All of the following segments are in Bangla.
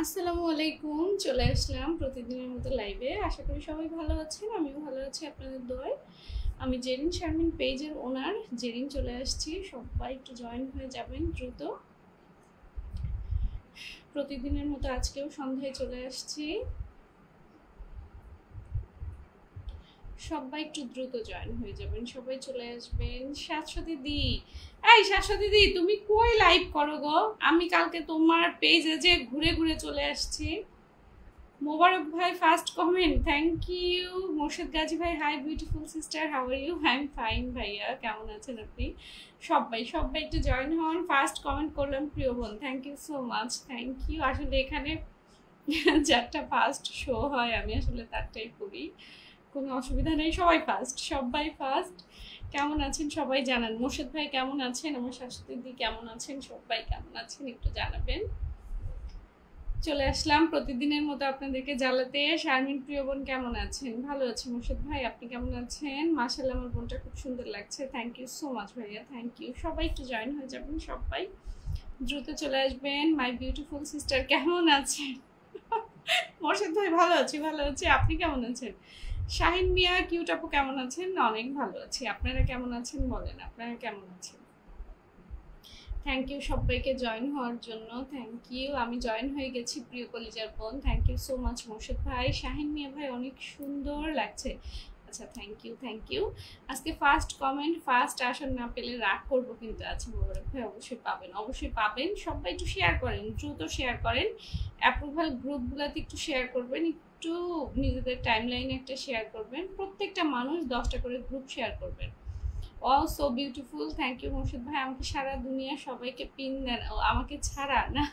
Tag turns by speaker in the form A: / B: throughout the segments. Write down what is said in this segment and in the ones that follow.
A: আসসালামু আলাইকুম। চলে আসলাম প্রতিদিনের মতো লাইভে। আশা করি সবাই ভালো আছেন, আমিও ভালো আছি আপনাদের দোয়ায়। আমি জেরিন শারমিন পেজের ওনার জেরিন চলে আসছি। সবাই একটু জয়েন হয়ে যাবেন দ্রুত। প্রতিদিনের মতো আজকেও সন্ধ্যায় চলে আসছি। সবাই একটু দ্রুত জয়েন হয়ে যাবেন, সবাই চলে আসবেন। শাশ্বতী দি, এই শাশ্বতী দি, তুমি কই লাইভ করো গো? আমি কালকে তোমার পেজে যে ঘুরে ঘুরে চলে আসছি। মোবারক ভাই first comment, thank you. Morshed Gazi ভাই, hi beautiful sister, how are you? I am fine ভাইয়া, কেমন আছেন আপনি? সবাই সবাই একটু জয়েন হন। ফার্স্ট কমেন্ট করলাম প্রিয় বোন, thank you so much, thank you. আসলে এখানে যারটা ফার্স্ট শো হয় আমি আসলে তারটাই করি, কোনো অসুবিধা নেই। সবাই ফার্স্ট, সবাই ফার্স্ট। কেমন আছেন সবাই জানান। মোর্শেদ ভাই কেমন আছেন? আমার শাশুড়ি দি কেমন আছেন? সবাই কেমন আছেন একটু জানাবেন। চলে আসলাম প্রতিদিনের মতো আপনাদেরকে জ্বালাতে। শারমিন প্রিয় বোন কেমন আছেন? ভালো আছি। মোর্শেদ ভাই আপনি কেমন আছেন? মাশাআল্লাহ আমার বোনটা খুব সুন্দর লাগছে, থ্যাংক ইউ সো মাচ ভাইয়া, থ্যাংক ইউ। সবাই একটু জয়েন হয়ে যাবেন, সবাই দ্রুত চলে আসবেন। মাই বিউটিফুল সিস্টার কেমন আছেন? মোর্শেদ ভাই ভালো আছি, ভালো আছি। আপনি কেমন আছেন? শাহিন মিয়া কিউট আপু কেমন আছেন? অনেক ভালো আছি। আপনারা কেমন আছেন বলেন, আপনারা কেমন আছেন? থ্যাংক ইউ সবাইকে জয়েন হওয়ার জন্য, থ্যাংক ইউ। আমি জয়েন হয়ে গেছি প্রিয় কলিজার বোন, thank you so much. Morshed ভাই, শাহিন মিয়া ভাই অনেক সুন্দর লাগছে। আচ্ছা থ্যাংক ইউ, থ্যাংক ইউ। আজকে ফার্স্ট কমেন্ট, ফার্স্ট আসন না পেলে রাগ করবো কিন্তু। আচ্ছা মোবারক ভাই অবশ্যই পাবেন, অবশ্যই পাবেন। সবাই একটু শেয়ার করেন, দ্রুত শেয়ার করেন। অ্যাপ্রুভাল গ্রুপগুলোতে একটু শেয়ার করবেন, একটু নিজেদের টাইম লাইনে একটা শেয়ার করবেন। প্রত্যেকটা মানুষ 10টা করে গ্রুপ শেয়ার করবেন। Oh so beautiful, thank you Morshed ভাই। আমাকে সারা দুনিয়া সবাইকে পিন দেন, ও আমাকে ছাড়া না।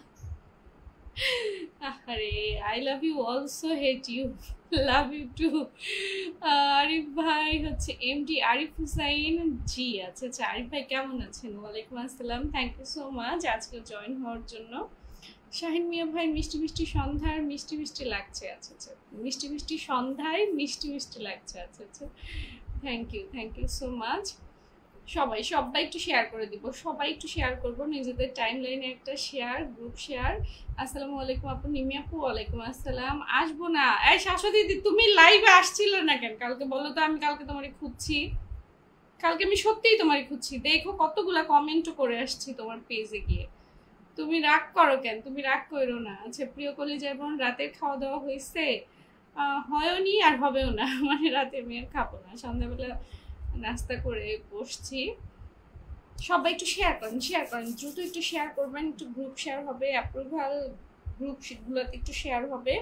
A: আরে I love you also, hate you, love you too. Arif ভাই হচ্ছে এমডি আরিফ হুসাইন জি। আচ্ছা আচ্ছা, আরিফ ভাই কেমন আছেন? ওয়ালাইকুম আসসালাম, থ্যাংক ইউ সো মাচ আজকে জয়েন হওয়ার জন্য। শাহিন মিয়া ভাই, মিষ্টি মিষ্টি সন্ধ্যার মিষ্টি মিষ্টি লাগছে। আচ্ছা আচ্ছা, মিষ্টি মিষ্টি সন্ধ্যায় মিষ্টি মিষ্টি লাগছে। আচ্ছা আচ্ছা, থ্যাংক ইউ সো মাচ। সবাই সবাই একটু শেয়ার করে দিব, সবাই একটু শেয়ার করবো নিজেদের টাইম লাইনে একটা শেয়ার, গ্রুপ শেয়ার। আসসালামু আলাইকুম আপু, নিমি আপু ওয়ালাইকুম আসসালাম। আসবো না, এই শাশ্বতী দিদি তুমি লাইভে আসছিল না কেন কালকে? বলো তো, আমি কালকে তোমারে খুঁজছি, কালকে আমি সত্যিই তোমারে খুঁজছি। দেখো কতগুলা কমেন্টও করে আসছি তোমার পেজে গিয়ে। তুমি রাগ করো কেন? তুমি রাগ করো না। আচ্ছা প্রিয় কলিজার বোন, রাতের খাওয়া দাওয়া হয়েছে? হয়নি আর হবেও না, মানে রাতে আমি আর খাবো না, সন্ধ্যাবেলা নাস্তা করে বসছি। সবাই একটু শেয়ার করেন, শেয়ার করেন, দ্রুত একটু শেয়ার করবেন। একটু গ্রুপ শেয়ার হবে, অ্যাপ্রুভাল গ্রুপগুলোতে একটু শেয়ার হবে,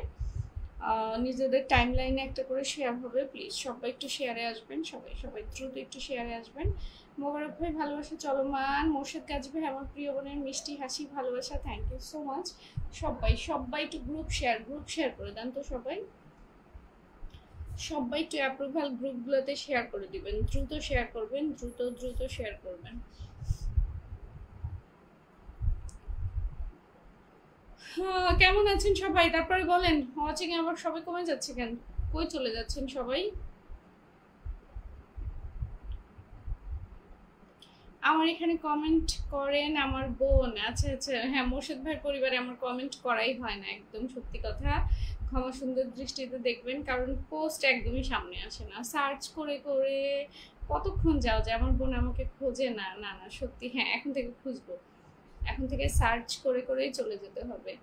A: নিজেদের টাইম লাইনে একটা করে শেয়ার হবে। প্লিজ সবাই একটু শেয়ারে আসবেন, সবাই সবাই দ্রুত একটু শেয়ারে আসবেন। মোবারক ভাই ভালোবাসা চলমান। মোর্শেদ গাজী ভাই আমার প্রিয় বোনের মিষ্টি হাসি ভালোবাসা, থ্যাংক ইউ সো মাচ। সবাই সবাই একটু গ্রুপ শেয়ার করে দেন তো সবাই। সবাই একটু অ্যাপ্রুভাল গ্রুপগুলোতে শেয়ার করে দিবেন, দ্রুত শেয়ার করবেন, দ্রুত দ্রুত শেয়ার করবেন। কেমন আছেন সবাই? তারপরে বলেন, ওয়াচিং এ আবার সবাই কমে যাচ্ছে কেন? কই চলে যাচ্ছেন সবাই? আমার এখানে কমেন্ট করেন আমার বোন। আচ্ছা আচ্ছা, হ্যাঁ মোর্শেদ ভাইয়ের পরিবারে আমার কমেন্ট করাই হয় না, একদম সত্যি কথা। ক্ষমা সুন্দর দৃষ্টিতে দেখবেন, কারণ পোস্ট একদমই সামনে আসে না, সার্চ করে করে কতক্ষণ যাও যে আমার বোন আমাকে খোঁজে না। না না সত্যি, হ্যাঁ এখন থেকে খুঁজবো, এখন থেকে সার্চ করে করেই চলে যেতে হবে।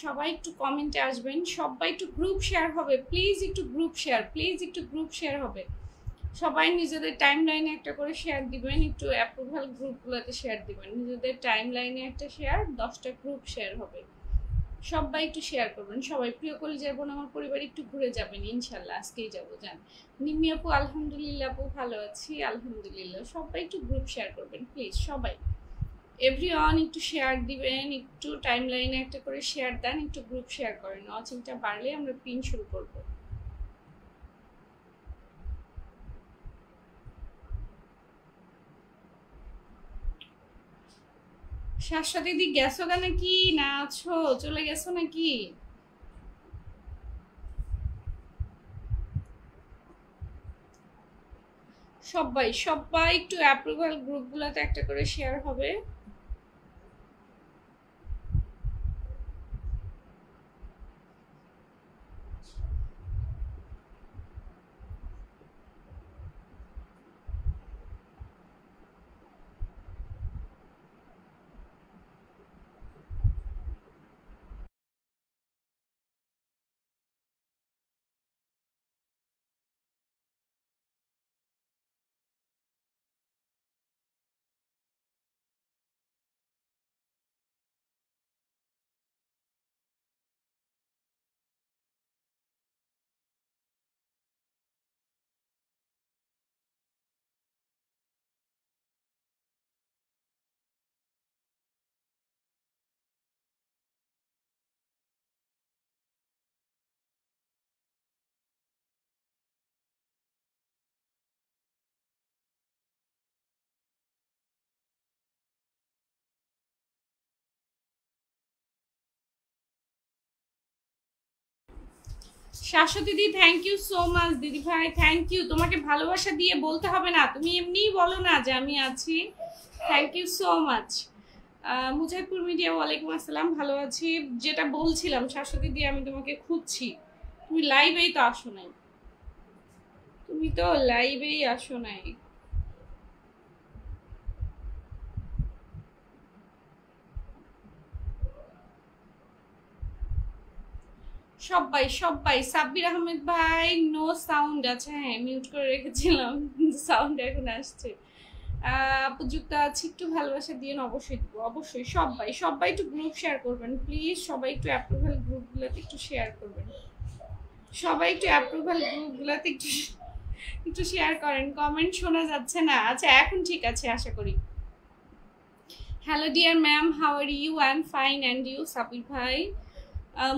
A: সবাই একটু কমেন্টে আসবেন, সবাই একটু গ্রুপ শেয়ার হবে, প্লিজ একটু গ্রুপ শেয়ার, প্লিজ একটু গ্রুপ শেয়ার হবে। সবাই নিজেদের টাইম লাইনে একটা করে শেয়ার দিবেন, একটু অ্যাপ্রুভাল গ্রুপগুলোতে শেয়ার দিবেন। নিজেদের টাইম লাইনে একটা শেয়ার, 10টা গ্রুপ শেয়ার হবে। সবাই একটু শেয়ার করবেন, সবাই। প্রিয় কলিজার বোন আমার পরিবার একটু ঘুরে যাবেন ইনশাল্লাহ, আজকেই যাবো যান। নিমি আপু আলহামদুলিল্লাহ আপু ভালো আছি আলহামদুলিল্লাহ। সবাই একটু গ্রুপ শেয়ার করবেন প্লিজ, সবাই এভরিওয়ান একটু শেয়ার দিবেন, একটু টাইম লাইনে একটা করে শেয়ার দেন, একটু গ্রুপ শেয়ার করেন। ওয়াচিংটা বাড়লে আমরা পিন শুরু করব। শাশ্বতী দিদি গেছো গা নাকি? না আছো, চলে গেছো নাকি? সবাই সবাই একটু অ্যাপ্রুভাল গ্রুপগুলোতে একটা করে শেয়ার হবে। শাশ্বতী দিদি থ্যাংক ইউ সো মাচ দিদি ভাই, থ্যাংক ইউ। তোমাকে ভালোবাসা দিয়ে বলতে হবে না, তুমি এমনিই বলো না যে আমি আছি। Thank you so much. Mujahidpur media, ওয়ালাইকুম আসসালাম, ভালো আছি। যেটা বলছিলাম শাশ্বতী দিয়ে, আমি তোমাকে খুঁজছি, তুমি লাইভেই তো আসো নাই, তুমি তো লাইভেই আসো নাই। সবাই সবাই, সাব্বির আহমেদ ভাই নো সাউন্ড আছে, হ্যাঁ মিউট করে রেখেছিলাম, সাউন্ড এখন আসছে। আপু যুক্ত আছে, একটু ভালোবাসা দিয়ে অবশ্যই দিব, অবশ্যই। সবাই সবাই একটু গ্রুপ শেয়ার করবেন প্লিজ, সবাই একটু অ্যাপ্রুভাল গ্রুপগুলোতে একটু শেয়ার করবেন, সবাই একটু অ্যাপ্রুভাল গ্রুপগুলোতে একটু শেয়ার করেন। কমেন্ট শোনা যাচ্ছে না, আচ্ছা এখন ঠিক আছে আশা করি। Hello dear ma'am, how are you? I am fine and you? Sabir ভাই,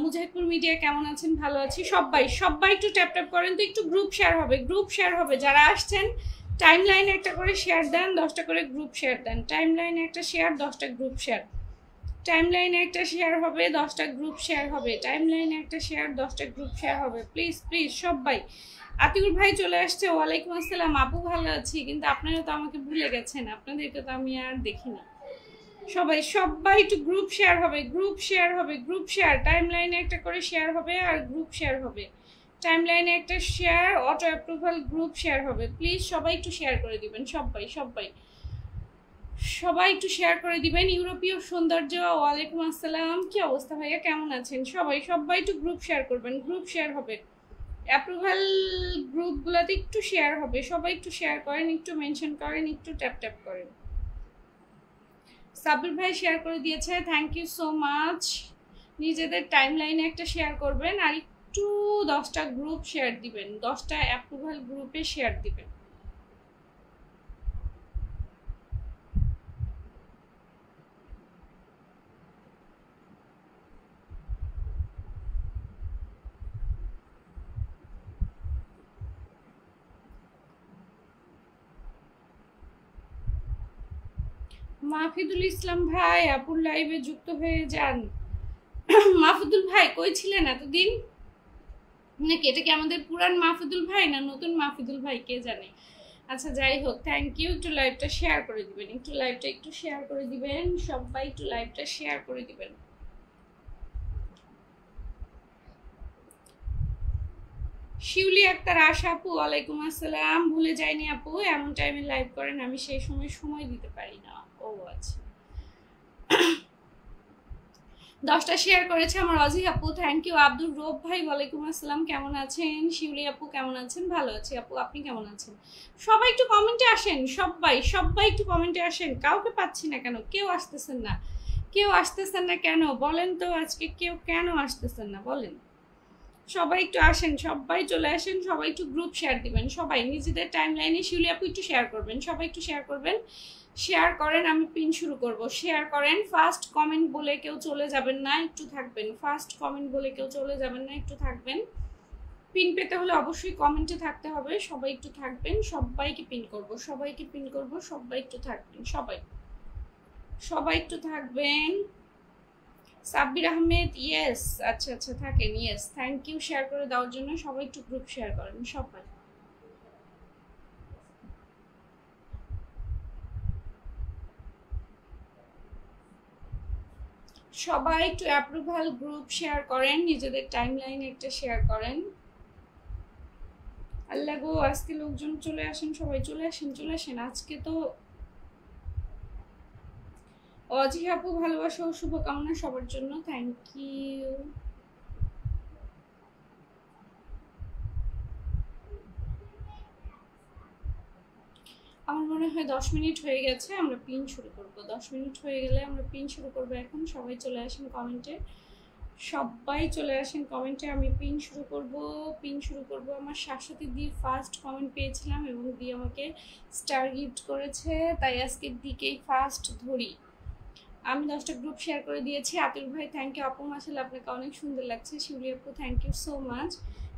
A: মুজাহিদপুর মিডিয়া কেমন আছেন? ভালো আছি। সবাই সবাই একটু ট্যাপ ট্যাপ করেন তো, একটু গ্রুপ শেয়ার হবে, গ্রুপ শেয়ার হবে। যারা আসছেন টাইম লাইনে একটা করে শেয়ার দেন, 10টা করে গ্রুপ শেয়ার দেন। টাইম লাইনে একটা শেয়ার, 10টা গ্রুপ শেয়ার। টাইম লাইনে একটা শেয়ার হবে, 10টা গ্রুপ শেয়ার হবে। টাইম লাইনে একটা শেয়ার, 10টা গ্রুপ শেয়ার হবে। প্লিজ প্লিজ সবাই। আতিকুর ভাই চলে আসছে, ওয়ালাইকুম আসসালাম। আপু ভালো আছি, কিন্তু আপনারা তো আমাকে ভুলে গেছেন, আপনাদেরকে তো আমি আর দেখিনি। সবাই সবাই একটু গ্রুপ শেয়ার হবে, গ্রুপ শেয়ার হবে, গ্রুপ শেয়ার। টাইম লাইনে একটা করে শেয়ার হবে আর গ্রুপ শেয়ার হবে। টাইম লাইনে একটা share, auto approval group share হবে। প্লিজ সবাই একটু শেয়ার করে দিবেন, সবাই সবাই সবাই একটু শেয়ার করে দিবেন। ইউরোপীয় সৌন্দর্য, ওয়ালাইকুম আসসালাম, কি অবস্থা ভাইয়া, কেমন আছেন? সবাই সবাই একটু গ্রুপ শেয়ার করবেন, গ্রুপ শেয়ার হবে। অ্যাপ্রুভাল গ্রুপগুলোতে একটু শেয়ার হবে, সবাই একটু শেয়ার করেন, একটু মেনশন করেন, একটু ট্যাপ ট্যাপ করেন। সাবির ভাই শেয়ার করে দিয়েছে, থ্যাংক ইউ সো মাচ। নিজেদের টাইম লাইনে একটা শেয়ার করবেন আর একটু 10টা গ্রুপ শেয়ার দিবেন, 10টা অ্যাপ্রুভাল গ্রুপে শেয়ার দিবেন। মাহফিদুল ইসলাম ভাই আপুর লাইভে যুক্ত হয়ে যান। মাহফুদুল ভাই কই ছিলেন এতদিন? নাকি এটা কি আমাদের পুরান মাহফুদুল ভাই না নতুন মাহফুদুল ভাই, কে জানে। আচ্ছা যাই হোক, থ্যাংক ইউ। একটু লাইভটা শেয়ার করে দিবেন, একটু লাইভটা একটু শেয়ার করে দিবেন, সবাই একটু লাইভটা শেয়ার করে দিবেন। শিউলি আক্তার আশা আপু, ওয়ালাইকুম আসসালাম। ভুলে যাইনি আপু, এমন টাইমে লাইভ করেন, আমি সেই সময় দিতে পারি না। ও আচ্ছা। 10টা শেয়ার করেছে আমার অজি আপু, থ্যাংক ইউ। আব্দুর রব ভাই, ওয়ালাইকুম আসসালাম, কেমন আছেন? শিউলি আপু কেমন আছেন? ভালো আছি আপু, আপনি কেমন আছেন? সবাই একটু কমেন্টে আসেন, সবাই সবাই একটু কমেন্টে আসেন। কাউকে পাচ্ছি না কেন, কেউ আসতেছেন না, কেউ আসতেছেন না কেন বলেন তো? আজকে কেউ কেন আসতেছেন না বলেন? সবাই একটু আসেন, সবাই চলে আসেন, সবাই একটু গ্রুপ শেয়ার দিবেন, সবাই নিজেদের টাইম লাইনে। শিউলি আপু একটু শেয়ার করবেন, সবাই একটু শেয়ার করবেন, শেয়ার করেন। আমি পিন শুরু করব, শেয়ার করেন। ফার্স্ট কমেন্ট বলে কেউ চলে যাবেন না, একটু থাকবেন। ফার্স্ট কমেন্ট বলে কেউ চলে যাবেন না, একটু থাকবেন। পিন পেতে হলে অবশ্যই কমেন্টে থাকতে হবে, সবাই একটু থাকবেন। সবাইকে পিন করব, সবাইকে পিন করব, সবাই একটু থাকবেন, সবাই সবাই একটু থাকবেন। সাব্বির আহমেদ, ইয়েস, আচ্ছা আচ্ছা থাকেন, ইয়েস, থ্যাংক ইউ শেয়ার করে দেওয়ার জন্য। সবাই একটু গ্রুপ শেয়ার করেন, সবাই সবাই একটু অ্যাপ্রুভাল গ্রুপ শেয়ার করেন, নিজেদের টাইম লাইনে একটা শেয়ার করেন। আল্লাহ গো, আজকে লোকজন চলে আসেন, সবাই চলে আসেন, চলে আসেন। আজকে তো অজি আপু ভালোবাসা ও শুভকামনা সবার জন্য, থ্যাংক ইউ। আমার মনে হয় 10 মিনিট হয়ে গেছে, আমরা পিন শুরু করব। 10 মিনিট হয়ে গেলে আমরা পিন শুরু করব এখন। সবাই চলে আসেন কমেন্টে, সবাই চলে আসেন কমেন্টে, আমি পিন শুরু করব। পিন শুরু করব। আমার শাশ্বতী দি ফার্স্ট কমেন্ট পেয়েছিলাম এবং দি আমাকে স্টার গিফট করেছে, তাই আজকের দিকেই ফার্স্ট ধরি। আমি 10টা গ্রুপ শেয়ার করে দিয়েছি। আতির ভাই থ্যাংক ইউ আপু, মাসাল আপনাকে অনেক সুন্দর লাগছে। শিউলি আপু থ্যাংক ইউ সো মাচ।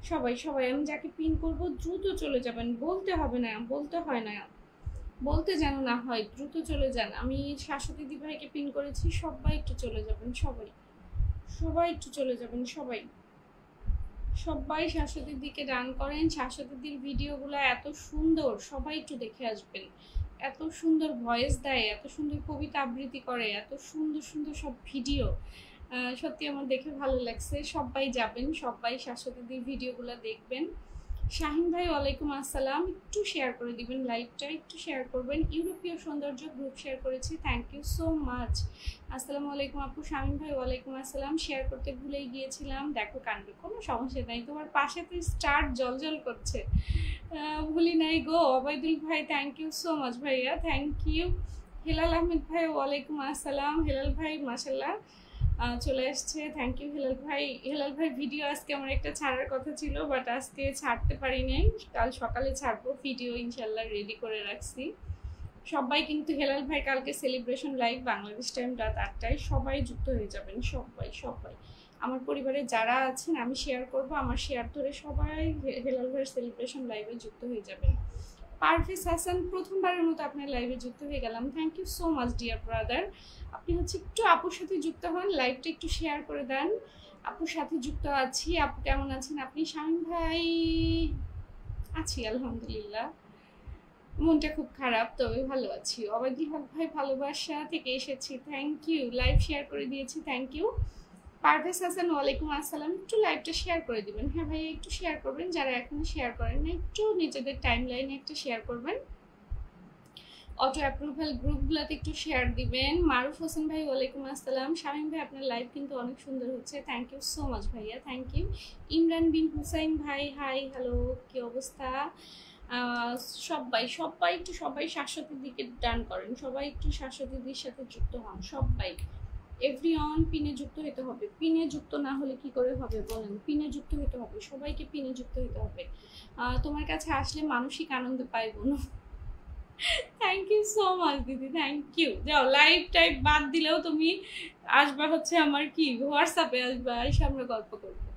A: সবাই সবাই আমি যাকে পিন করব দ্রুত চলে যাবেন, বলতে হবে না, বলতে হয় না, বলতে যেন না হয়, দ্রুত চলে যান। আমি শাশ্বতী দি ভাইকে পিন করেছি, সবাই একটু চলে যাবেন, সবাই সবাই একটু চলে যাবেন, সবাই সবাই শাশ্বতীর দিকে ডান করেন। শাশ্বতীর ভিডিওগুলো এত সুন্দর, সবাই একটু দেখে আসবেন। এত সুন্দর ভয়েস দেয়, এত সুন্দর কবিতা আবৃত্তি করে, এত সুন্দর সুন্দর সব ভিডিও, সত্যি আমার দেখে ভালো লাগছে। সবাই যাবেন, সবাই শাশ্বতীর ভিডিওগুলো দেখবেন। শাহিন ভাই ওয়ালাইকুম আসসালাম, একটু শেয়ার করে দিবেন লাইভটা, একটু শেয়ার করবেন। ইউরোপীয় সৌন্দর্য গ্রুপ শেয়ার করেছি, থ্যাংক ইউ সো মাচ। আসসালামু আলাইকুম আপু। শাহিন ভাই ওয়ালাইকুম আসসালাম, শেয়ার করতে ভুলেই গিয়েছিলাম। দেখো কাণ্ড, কোনো সমস্যা নাই, তোমার পাশে তো স্টার জলজল করছে, ভুলি নাই গো। অবায়দুল ভাই থ্যাংক ইউ সো মাচ ভাইয়া, থ্যাংক ইউ। হেলাল আহমেদ ভাই ওয়ালাইকুম আসসালাম। হেলাল ভাই মাশাল্লাহ চলে আসছে, থ্যাংক ইউ হেলাল ভাই। হেলাল ভাই ভিডিও আজকে আমার একটা ছাড়ার কথা ছিল, বাট আজকে ছাড়তে পারি নাই, কাল সকালে ছাড়বো ভিডিও ইনশাল্লাহ, রেডি করে রাখছি। সবাই কিন্তু হেলাল ভাই কালকে সেলিব্রেশন লাইভ বাংলাদেশ টাইম রাত 8টায়, সবাই যুক্ত হয়ে যাবেন, সবাই সবাই। আমার পরিবারে যারা আছেন আমি শেয়ার করব, আমার শেয়ার ধরে সবাই হেলাল ভাইয়ের সেলিব্রেশন লাইভে যুক্ত হয়ে যাবেন। পারভেজ হাসান প্রথমবারের মতো আপনার লাইভে যুক্ত হয়ে গেলাম, thank you so much dear brother. আপনি হচ্ছে একটু আপুর সাথে যুক্ত হন, লাইভটা একটু শেয়ার করে দেন। আপুর সাথে যুক্ত আছি, আপু কেমন আছেন আপনি? শামিম ভাই আছি আলহামদুলিল্লাহ, মনটা খুব খারাপ তবে ভালো আছি। অবায়দুল হক ভাই ভালোবাসা থেকে এসেছি, থ্যাংক ইউ। লাইভ শেয়ার করে দিয়েছি, থ্যাংক ইউ। পারভেজ হাসান ওয়ালাইকুম আসসালাম, একটু লাইভটা শেয়ার করে দিবেন। হ্যাঁ ভাই একটু শেয়ার করবেন, যারা এখনো শেয়ার করেন না একটু নিজেদের টাইম লাইনে একটা শেয়ার করবেন। অটো অ্যাপ্রুভাল গ্রুপগুলোতে একটু শেয়ার দিবেন। মারুফ হোসেন ভাই ওয়ালাইকুম আসসালাম। শামীম ভাই আপনার লাইভ কিন্তু অনেক সুন্দর হচ্ছে, থ্যাংক ইউ সো মাচ ভাইয়া, থ্যাংক ইউ। ইমরান বিন হুসাইন ভাই হাই হ্যালো, কি অবস্থা? সবাই সবাই একটু সবাই শাশ্বতীর দিকে ডান করেন, সবাই একটু শাশ্বতীদের সাথে যুক্ত হন, সবাই এভরিওয়ান। পিনে যুক্ত হতে হবে, পিনে যুক্ত না হলে কি করে হবে বলেন? পিনে যুক্ত হতে হবে, সবাইকে পিনে যুক্ত হতে হবে। তোমার কাছে আসলে মানসিক আনন্দ পাইব না। থ্যাংক ইউ সো মাচ দিদি, থ্যাংক ইউ। যাও লাইভ টাইপ বাদ দিলেও তুমি আসবা হচ্ছে আমার কি হোয়াটসঅ্যাপে আসবা, এসে আমরা গল্প করবো।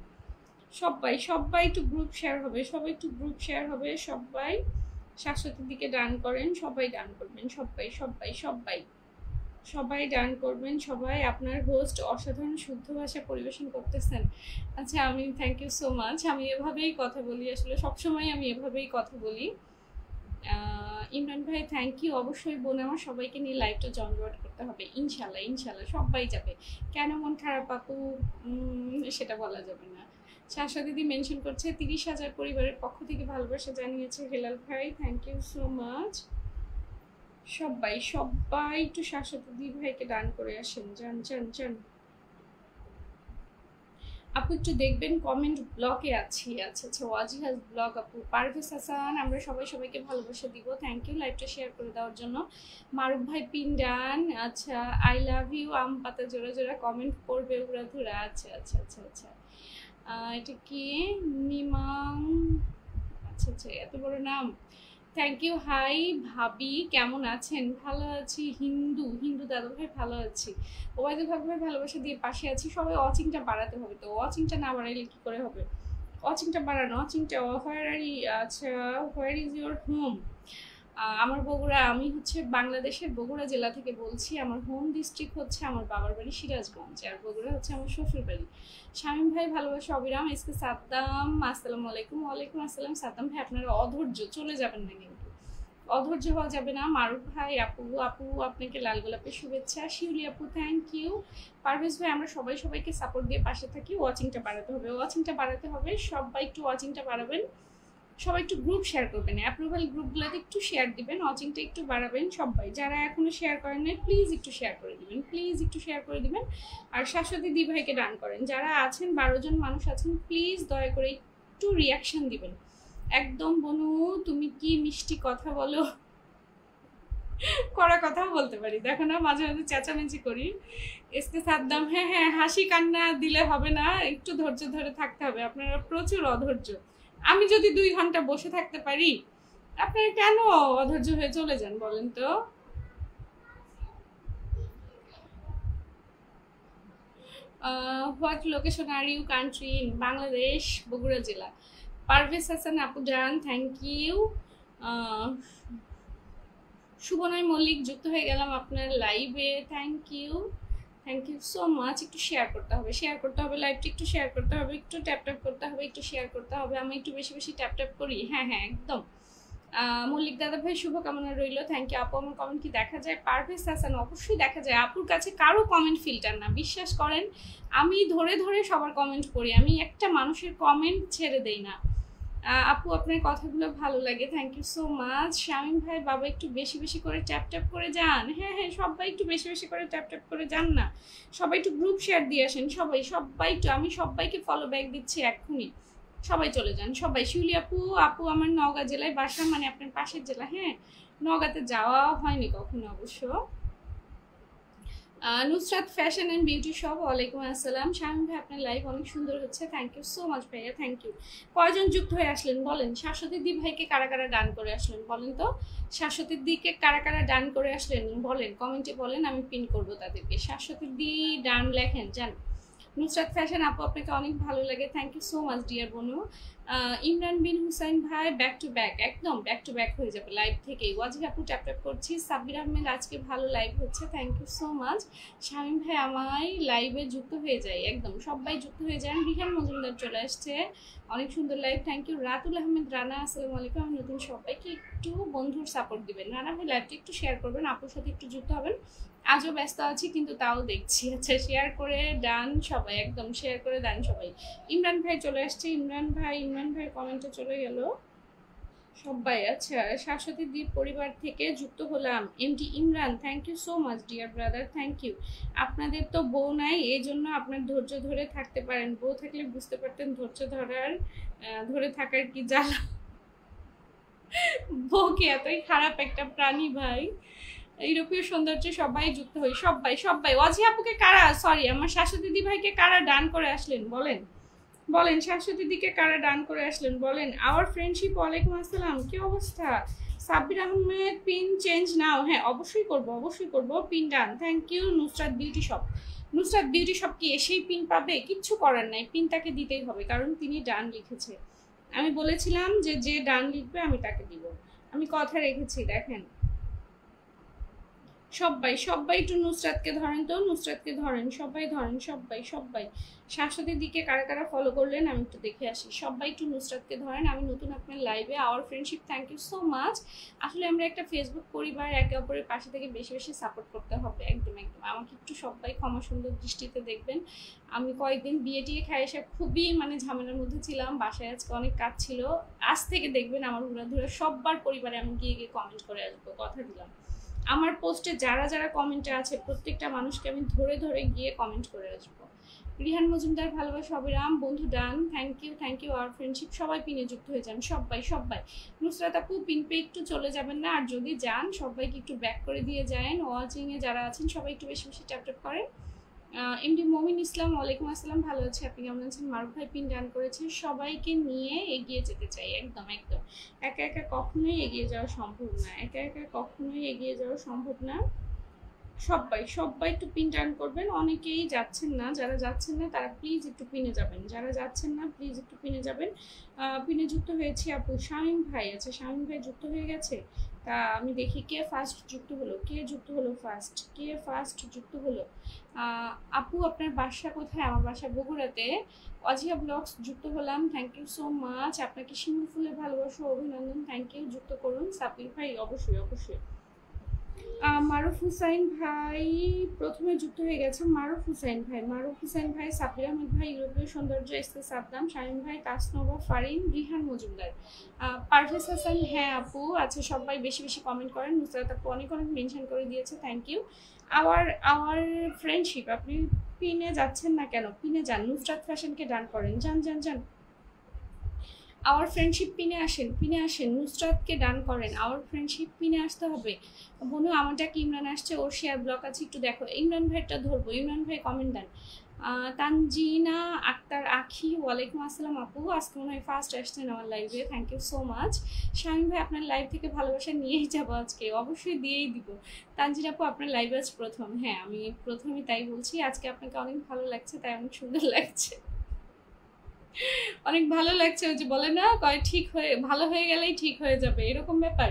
A: সবাই সবাই একটু গ্রুপ শেয়ার হবে, সবাই একটু গ্রুপ শেয়ার হবে, সবাই শাশ্বতীর দিকে ডান করেন, সবাই ডান করবেন, সবাই সবাই সবাই সবাই ডান করবেন। সবাই আপনার হোস্ট অসাধারণ শুদ্ধ ভাষা পরিবেশন করতেছেন। আচ্ছা আমি থ্যাংক ইউ সো মাচ, আমি এভাবেই কথা বলি, আসলে সবসময় আমি এভাবেই কথা বলি। ইমরান ভাই থ্যাংক ইউ। অবশ্যই বোন আমার সবাইকে নিয়ে লাইভটা জয়েন করতে হবে ইনশাল্লাহ, ইনশাল্লাহ সবাই যাবে। কেন মন খারাপ আপু সেটা বলা যাবে না। শাশা দিদি মেনশন করছে 30,000 পরিবারের পক্ষ থেকে ভালোবাসা জানিয়েছে হেলাল ভাই, থ্যাংক ইউ সো মাচ। সবাই সবাই একটু শাশা দিদি ভাইকে ডান করে আসেন, যান যান যান। আপু একটু দেখবেন কমেন্ট ব্লকে আছি। আচ্ছা আচ্ছা, ওয়াজিহাজ ব্লগ আপু। পারভেজ হাসান আমরা সবাই সবাইকে ভালোবাসা দিব, থ্যাংক ইউ লাইভটা শেয়ার করে দেওয়ার জন্য। মারুফ ভাই পিন্ডান, আচ্ছা আই লাভ ইউ। আম পাতা জোড়া জোড়া কমেন্ট করবে উড়া ধুরা, আচ্ছা আচ্ছা আচ্ছা আচ্ছা। এটা কি নিমাং, আচ্ছা আচ্ছা এত বড় নাম, থ্যাংক ইউ। হাই ভাবি কেমন আছেন? ভালো আছি। হিন্দু হিন্দু দাদু ভাই ভালো আছি। ওবায়দুল হক ভাই ভালোবাসা দিয়ে পাশে আছি। সবাই ওয়াচিংটা বাড়াতে হবে, তো ওয়াচিংটা না বাড়াইলে কি করে হবে? ওয়াচিংটা বাড়ানো, ওয়াচিংটা। হোয়ার আর আচ্ছা হোয়ার ইজ ইউর হোম? আমার বগুড়া, আমি হচ্ছে বাংলাদেশের বগুড়া জেলা থেকে বলছি। আমার হোম ডিস্ট্রিক্ট হচ্ছে আমার বাবার বাড়ি সিরাজগঞ্জ, আর বগুড়া হচ্ছে আমার শ্বশুর বাড়ি। শামীম ভাই ভালোবাসা অবিরাম। এসকে সাদ্দাম আসসালামু আলাইকুম। ওয়ালাইকুম আসসালাম। সাদ্দাম ভাই আপনারা অধৈর্য, চলে যাবেন না কিন্তু, অধৈর্য হওয়া যাবে না। মারুফ ভাই আপু আপু আপনাকে লাল গোলাপের শুভেচ্ছা। শিউলি আপু থ্যাংক ইউ। পারভেজ ভাই আমরা সবাই সবাইকে সাপোর্ট দিয়ে পাশে থাকি। ওয়াচিংটা বাড়াতে হবে, ওয়াচিংটা বাড়াতে হবে, সবাই একটু ওয়াচিংটা বাড়াবেন। সবাই একটু গ্রুপ শেয়ার করবেন, অ্যাপ্রুভাল গ্রুপগুলোতে একটু শেয়ার দিবেন, ওয়াচিংটা একটু বাড়াবেন। সবাই যারা এখনো শেয়ার করেন না প্লিজ একটু শেয়ার করে দিবেন, প্লিজ একটু শেয়ার করে দিবেন। আর শাশ্বতী দি ভাইকে ডান করেন, যারা আছেন 12 জন মানুষ আছেন, প্লিজ দয়া করে একটু রিয়াকশন দিবেন। একদম বনু তুমি কি মিষ্টি কথা বলো, কড়া কথাও বলতে পারি, দেখো না মাঝে মাঝে চেঁচামেচি করি। এসকে সাদ্দাম হ্যাঁ হ্যাঁ, হাসি কান্না দিলে হবে না, একটু ধৈর্য ধরে থাকতে হবে। আপনারা প্রচুর অধৈর্য। আমি যদি 2 ঘন্টা বসে থাকতে পারি, আপনারা কেন অধৈর্য হয়ে চলে যান বলেন তো? What location are you country? In Bangladesh, Bogura জেলা। পারভেজ হাসান আপু জান থ্যাংক ইউ। শুভনয় মল্লিক যুক্ত হয়ে গেলাম আপনার লাইভে, thank you thank you so much. একটু শেয়ার করতে হবে, লাইভটা একটু শেয়ার করতে হবে, একটু ট্যাপ ট্যাপ করতে হবে, একটু শেয়ার করতে হবে। আমি একটু বেশি বেশি ট্যাপ ট্যাপ করি। হ্যাঁ হ্যাঁ একদম। মল্লিক দাদা ভাই শুভকামনা রইল, থ্যাংক ইউ আপু। আমার কমেন্ট কি দেখা যায়? পারভেজ হাসান অবশ্যই দেখা যায়। আপুর কাছে কারো কমেন্ট ফিল্টার না, বিশ্বাস করেন। আমি ধরে ধরে সবার কমেন্ট পড়ি, আমি একটা মানুষের কমেন্ট ছেড়ে দেই না। আপু আপনার কথাগুলো ভালো লাগে, thank you so much. Shamim ভাই বাবা একটু বেশি বেশি করে ট্যাপ ট্যাপ করে যান। হ্যাঁ হ্যাঁ সবাই একটু বেশি বেশি করে ট্যাপ ট্যাপ করে যান না, সবাই একটু গ্রুপ শেয়ার দিয়ে আসেন। সবাই সবাই একটু, আমি সবাইকে ফলো ব্যাক দিচ্ছি এক্ষুনি, সবাই চলে যান সবাই। শিউলি আপু, আপু আমার নওগাঁ জেলায় বাসা, মানে আপনার পাশের জেলা। হ্যাঁ নওগাঁতে যাওয়া হয়নি কখনো অবশ্য। Nusrat fashion and beauty shop, ওয়ালাইকুম আসসালাম। শামীম ভাই আপনার লাইভ অনেক সুন্দর হচ্ছে, থ্যাংক ইউ সো মাচ ভাইয়া, থ্যাংক ইউ। কয়জন যুক্ত হয়ে আসলেন বলেন? শাশ্বতী দি ভাইকে কারা কারা ডান করে আসলেন বলেন তো? শাশ্বতী দিকে কারা কারা ডান করে আসলেন বলেন, কমেন্টে বলেন, আমি পিন করবো তাদেরকে। শাশ্বতী দি ডান লেখেন যান। নুসরাত ফ্যাশন আপু আপনাকে অনেক ভালো লাগে, thank you so much dear বনু। ইমরান বিন হুসাইন ভাই ব্যাক টু ব্যাক, একদম ব্যাক টু ব্যাক হয়ে যাবে লাইভ থেকে। ওয়াজি আপু ট্যাপ ট্যাপ করছি। সাব্বির আহমেদ আজকে ভালো লাইভ হচ্ছে, thank you so much. Shamim ভাই আমায় লাইভে যুক্ত হয়ে যায়, একদম সবাই যুক্ত হয়ে যান। রিহান মজুমদার চলে আসছে, অনেক সুন্দর live, thank you. Ratul Ahmed Rana, আসসালামু আলাইকুম। আমি নতুন, সবাইকে একটু বন্ধুর সাপোর্ট দিবেন। রানা ভাই লাইভটা একটু শেয়ার করবেন, আপুর সাথে একটু যুক্ত হবেন। আজও ব্যস্ত আছি কিন্তু তাও দেখছি। আচ্ছা শেয়ার করে ডান সবাই, একদম শেয়ার করে ডান সবাই। ইমরান ভাই চলে আসছে, ইমরান ভাই কমেন্টে চলে গেল সবাই। আচ্ছা শাশ্বতী দ্বীপ পরিবার থেকে যুক্ত হলাম। MD Imran, thank you so much dear brother, thank you. আপনাদের তো বউ নাই, এই জন্য আপনার ধৈর্য ধরে থাকতে পারেন, বউ থাকলে বুঝতে পারতেন ধৈর্য ধরে থাকার কি জ্বালা। বউ কি এতই খারাপ একটা প্রাণী ভাই? ইউরোপীয় সৌন্দর্য সবাই যুক্ত হই, সবাই সবাই। ওয়াজি আপুকে কারা, সরি আমার শাশ্বতী দি ভাইকে কারা ডান করে আসলেন বলেন, বলেন শাশ্বতী দিকে কারা ডান করে আসলেন বলেন। আওয়ার ফ্রেন্ডশিপ, ওয়ালাইকুম আসসালাম, কি অবস্থা? Sabbir Ahmed pin change now, হ্যাঁ অবশ্যই করব pin done, thank you. Nusrat beauty shop কি এসেই পিন পাবে? কিচ্ছু করার নাই, পিন তাকে দিতেই হবে, কারণ তিনি ডান লিখেছে। আমি বলেছিলাম যে ডান লিখবে আমি তাকে দিব, আমি কথা রেখেছি। দেখেন সবাই একটু নুসরাতকে ধরেন তো, নুসরাতকে ধরেন, সবাই। শাশ্বতীর দিকে কারা কারা ফলো করলেন আমি একটু দেখে আসি। সবাই একটু নুসরাতকে ধরেন, আমি নতুন আপনার লাইভে। Our friendship, thank you so much. আসলে আমরা একটা ফেসবুক পরিবার, একে অপরের পাশে থেকে বেশি বেশি সাপোর্ট করতে হবে, একদম। আমাকে একটু সবাই ক্ষমা সুন্দর দৃষ্টিতে দেখবেন। আমি কয়েকদিন বিয়ে টিয়ে খাই এসে খুবই ঝামেলার মধ্যে ছিলাম, বাসায় আজকে অনেক কাজ ছিল। আজ থেকে দেখবেন আমার ধরে সবার পরিবারে আমি গিয়ে কমেন্ট করে আসবো, কথা দিলাম। আমার পোস্টে যারা যারা কমেন্টে আছে প্রত্যেকটা মানুষকে আমি ধরে ধরে গিয়ে কমেন্ট করে আসবো। রিহান মজুমদার ভালোবাসা অবিরাম, বন্ধু ডান, থ্যাংক ইউ। আর ফ্রেন্ডশিপ সবাই পিনে যুক্ত হয়ে যান, সবাই। নুসরাত আপু পিন পে একটু চলে যাবেন না, আর যদি যান সবাইকে একটু ব্যাক করে দিয়ে যান। ওয়াচিংয়ে যারা আছেন সবাই একটু বেশি বেশি ট্যাপ ট্যাপ করেন। এমডি মমিন ইসলাম, ওয়ালাইকুম আসসালাম, ভালো আছি, আপনি কেমন আছেন? মারুফ ভাই পিন ডান করেছেন। সবাইকে নিয়ে এগিয়ে যেতে চাই, একদম। একা একা কখনোই এগিয়ে যাওয়া সম্ভব না, সবাই একটু পিন ডান করবেন। অনেকেই যাচ্ছেন না, যারা যাচ্ছেন না তারা প্লিজ একটু পিনে যাবেন, যারা যাচ্ছেন না প্লিজ একটু পিনে যাবেন। পিনে যুক্ত হয়েছি আপু। শামীম ভাই, আচ্ছা শামীম ভাই যুক্ত হয়ে গেছে। তা আমি দেখি কে ফার্স্ট যুক্ত হলো, কে ফার্স্ট যুক্ত হলো। আপু আপনার বাসা কোথায়? আমার বাসা বগুড়াতে। অজিয়া ব্লগস যুক্ত হলাম, থ্যাংক ইউ সো মাচ। আপনাকে শিমুল ফুলের ভালোবাসা, অভিনন্দন, থ্যাংক ইউ। যুক্ত করুন সাব্বির ভাই, অবশ্যই। মারুফ হুসাইন ভাই প্রথমে যুক্ত হয়ে গেছে। মারুফ হুসাইন ভাই, সাব্বির আহমেদ ভাই, ইউরোপীয় সৌন্দর্য, এসকে সাদ্দাম, শামীম ভাই, তাসনবা ফারিন, রিহান মজুমদার, পারভেজ হাসান। হ্যাঁ আপু, আচ্ছা সবাই বেশি বেশি কমেন্ট করেন। নুসরাত আপু অনেক মেনশন করে দিয়েছে, থ্যাংক ইউ। আওয়ার ফ্রেন্ডশিপ, আপনি পিনে যাচ্ছেন না কেন? পিনে যান, নুসরাত ফ্যাশনকে ডান করেন, যান। আওয়ার ফ্রেন্ডশিপ পিনে আসেন, নুসরাতকে ডান করেন। আওয়ার ফ্রেন্ডশিপ পিনে আসতে হবে। বনু আমারটা কি ইমরান আসছে, ওর শেয়ার ব্লক আছে, একটু দেখো। ইমরান ভাইটা ধরবো, ইমরান ভাই কমেন্ট দেন। তানজিনা আক্তার আখি, ওয়ালাইকুম আসসালাম আপু, আজকে মনে হয় ফার্স্ট আসছেন আমার লাইভে, thank you so much. Shamim ভাই আপনার লাইভ থেকে ভালোবাসা নিয়েই যাবো আজকে, অবশ্যই দিয়েই দিব। তানজিনা আপু আপনার লাইভে আজ প্রথম, হ্যাঁ আমি প্রথমে তাই বলছি, আজকে আপনাকে অনেক ভালো লাগছে, তাই অনেক সুন্দর লাগছে। অনেক ভালো লাগছে, ওই যে বলে না কয় ঠিক হয়ে ভালো হয়ে গেলেই ঠিক হয়ে যাবে, এরকম ব্যাপার।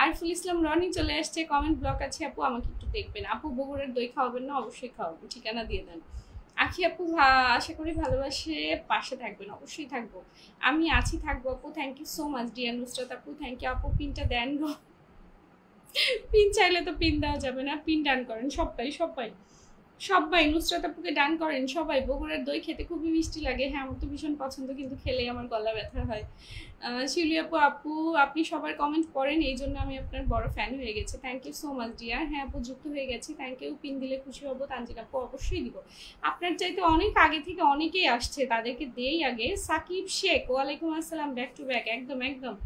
A: আরিফুল ইসলাম রনি চলে আসছে, কমেন্ট ব্লক আছে আপু, আমাকে একটু দেখবেন আপু। বগুড়ার দই খাওয়াবেন না? অবশ্যই খাওয়াবো, ঠিকানা দিয়ে দেন। আখি আপু আশা করি ভালোবাসে পাশে থাকবেন, অবশ্যই থাকবো, আমি আছি, থাকবো আপু। Thank you so much dear Nusrat আপু, থ্যাংক ইউ আপু। পিনটা দেন গো, পিন চাইলে তো পিন দেওয়া যাবে না, পিন ডান করেন সবাই সবাই সবাই। নুসরাত আপুকে ডান করেন সবাই। বগুড়ার দই খেতে খুবই মিষ্টি লাগে, হ্যাঁ আমার তো ভীষণ পছন্দ, কিন্তু খেলে আমার গলা ব্যথা হয়। শিউলি আপু, আপু আপনি সবার কমেন্ট পড়েন, এই জন্য আমি আপনার বড় ফ্যান হয়ে গেছি। Thank you so much dear. হ্যাঁ আপু যুক্ত হয়ে গেছি, থ্যাংক ইউ। পিন দিলে খুশি হবো। তানজিন আপু অবশ্যই দিব, আপনার চাইতে অনেক আগে থেকে অনেকেই আসছে, তাদেরকে দেই আগে। সাকিব শেখ, ওয়ালাইকুম আসসালাম, ব্যাক টু ব্যাক, একদম একদম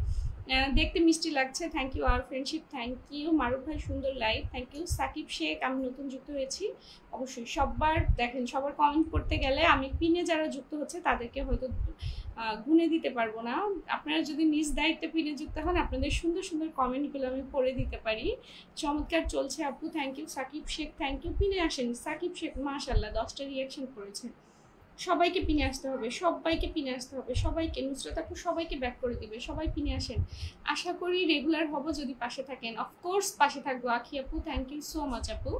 A: দেখতে মিষ্টি লাগছে, থ্যাংক ইউ। আর ফ্রেন্ডশিপ, থ্যাংক ইউ। মারুফ ভাই সুন্দর live, thank you. Sakib Sheikh, আমি নতুন যুক্ত হয়েছি, অবশ্যই সবার দেখেন, সবার কমেন্ট করতে গেলে আমি পিনে যারা যুক্ত হচ্ছে তাদেরকে হয়তো গুনে দিতে পারবো না। আপনারা যদি নিজ দায়িত্বে পিনে যুক্ত হন, আপনাদের সুন্দর সুন্দর কমেন্টগুলো আমি পড়ে দিতে পারি। চমৎকার চলছে আপু, thank you. Sakib Sheikh, thank you. পিনে আসেন সাকিব শেখ, মাশাল্লাহ 10টা রিয়াকশন করেছে। সবাইকে পিনে আসতে হবে, সবাইকে পিনে আসতে হবে, সবাইকে। নুসরাত আপু সবাইকে ব্যাক করে দিবে, সবাই পিনে আসেন। আশা করি রেগুলার হব যদি পাশে থাকেন, অফকোর্স পাশে থাকবো। আখি আপু, থ্যাংক ইউ সো মাচ আপু।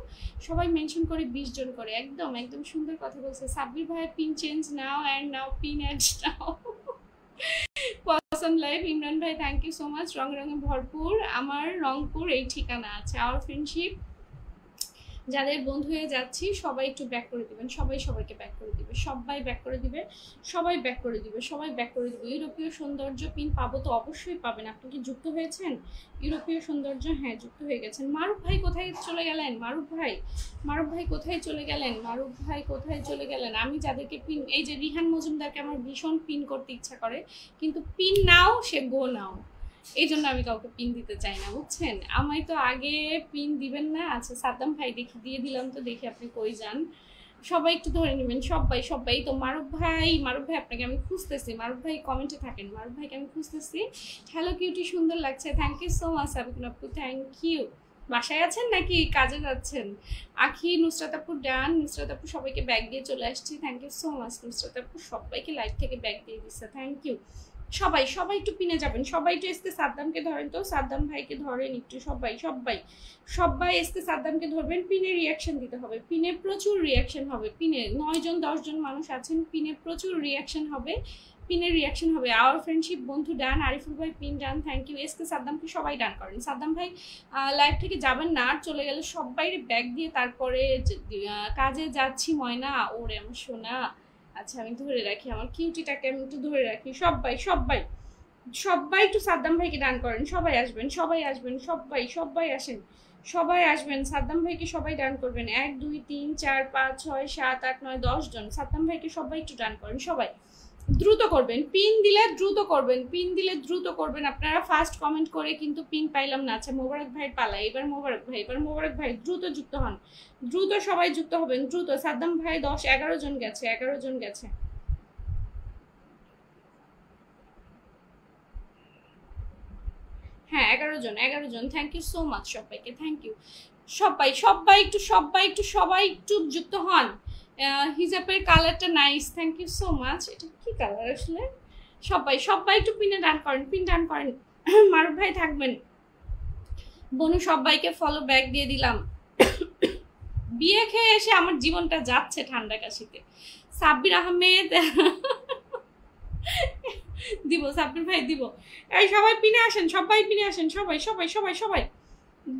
A: সবাই মেনশন করে 20 জন করে, একদম একদম সুন্দর কথা বলছে। সাব্বির ভাই, pin change now and now pin add now. পছন্দ লাইভ। ইমরান ভাই, থ্যাংক ইউ সো মাচ। রং রঙে ভরপুর, আমার রংপুর এই ঠিকানা আছে। আওয়ার ফ্রেন্ডশিপ, যাদের বন্ধু হয়ে যাচ্ছি সবাই একটু ব্যাক করে দিবেন, সবাই সবাইকে ব্যাক করে দিবে, সবাই ব্যাক করে দিবে, সবাই ব্যাক করে দিবে, সবাই ব্যাক করে দিবে। ইউরোপীয় সৌন্দর্য পিন পাবো তো? অবশ্যই পাবেন। আপনি কি যুক্ত হয়েছেন ইউরোপীয় সৌন্দর্য? হ্যাঁ যুক্ত হয়ে গেছেন। মারুফ ভাই কোথায় চলে গেলেন? মারুফ ভাই, মারুফ ভাই কোথায় চলে গেলেন? মারুফ ভাই কোথায় চলে গেলেন? আমি যাদেরকে পিন, এই যে রিহান মজুমদারকে আমার ভীষণ পিন করতে ইচ্ছা করে, কিন্তু পিন নাও সে গো নাও, এই জন্য আমি কাউকে পিন দিতে চাই না, বুঝছেন? আমায় তো আগে পিন দিবেন না। আচ্ছা সাদ্দাম ভাই দেখি দিয়ে দিলাম, তো দেখি আপনি কই যান। সবাই একটু ধরে নেবেন, সবাই সবাই। তো মারুফ ভাই, মারুফ ভাই আপনাকে আমি খুঁজতেছি, মারুফ ভাই কমেন্টে থাকেন, মারুফ ভাইকে আমি খুঁজতেছি। হ্যালো কিউটি, সুন্দর লাগছে, thank you so much Sabikun আপু, থ্যাংক ইউ। বাসায় আছেন নাকি কাজে যাচ্ছেন? আখি, নুসরাত আপু ডান, নুসরাত আপু সবাইকে ব্যাগ দিয়ে চলে আসছি, thank you so much. Nusrat আপু সবাইকে লাইভ থেকে ব্যাগ দিয়ে দিচ্ছে, থ্যাংক ইউ। সবাই সবাই একটু পিনে যাবেন, সবাই একটু এসতে সাদ্দামকে ধরেন, তো সাদ্দাম ভাইকে ধরেন একটু, সবাই সবাই সবাই এসতে সাদ্দামকে ধরবেন। পিনে রিয়াকশন দিতে হবে, পিনে প্রচুর রিয়াকশন হবে। পিনে 9 জন 10 জন মানুষ আছেন, পিনে প্রচুর রিয়াকশন হবে, পিনের রিয়াকশন হবে। আওয়ার ফ্রেন্ডশিপ বন্ধু ডান, আরিফুল ভাই pin done, thank you. SK সাদ্দামকে সবাই ডান করেন। সাদ্দাম ভাই লাইভ থেকে যাবেন না, আর চলে গেলে সবাই ব্যাগ দিয়ে তারপরে কাজে যাচ্ছি ময়না, ওরে আমার সোনা। আচ্ছা আমি ধরে রাখি, আমার কিউটিটাকে আমি একটু ধরে রাখি। সবাই সবাই সবাই একটু সাদ্দাম ভাইকে ডান করেন, সবাই আসবেন, সবাই আসবেন, সবাই সবাই আসেন, সবাই আসবেন। সাদ্দাম ভাইকে সবাই ডান করবেন। 1 2 3 4 5 6 7 8 9 10 জন। সাদ্দাম ভাইকে সবাই একটু ডান করেন, সবাই দ্রুত করবেন। পিন দিলে দ্রুত করবেন, পিন দিলে দ্রুত করবেন। আপনারা ফার্স্ট কমেন্ট করে কিন্তু পিন পাইলাম না। আচ্ছা মোবারক ভাইয়ের পালা, এবার মোবারক ভাই, এবার মোবারক ভাই দ্রুত যুক্ত হন, দ্রুত সবাই যুক্ত হবেন, দ্রুত। সাদ্দাম ভাই 10 11 জন গেছে, 11 জন গেছে। হ্যাঁ 11 জন, 11 জন। থ্যাংক ইউ সো মাচ সবাইকে, থ্যাংক ইউ। সবাই সবাই একটু, সবাই একটু, সবাই একটু যুক্ত হন। হিজাবের কালারটা nice, thank you so much. এটা কি কালার আসলে? সবাই সবাই একটু পিনে ডান করেন, পিন ডান করেন। মারুফ ভাই থাকবেন। বনু সবাইকে ফলো ব্যাক দিয়ে দিলাম। বিয়ে খেয়ে এসে আমার জীবনটা যাচ্ছে ঠান্ডা কাশিতে। সাব্বির আহমেদ দিব, সাব্বির ভাই দিব। এই সবাই পিনে আসেন, সবাই পিনে আসেন, সবাই সবাই সবাই সবাই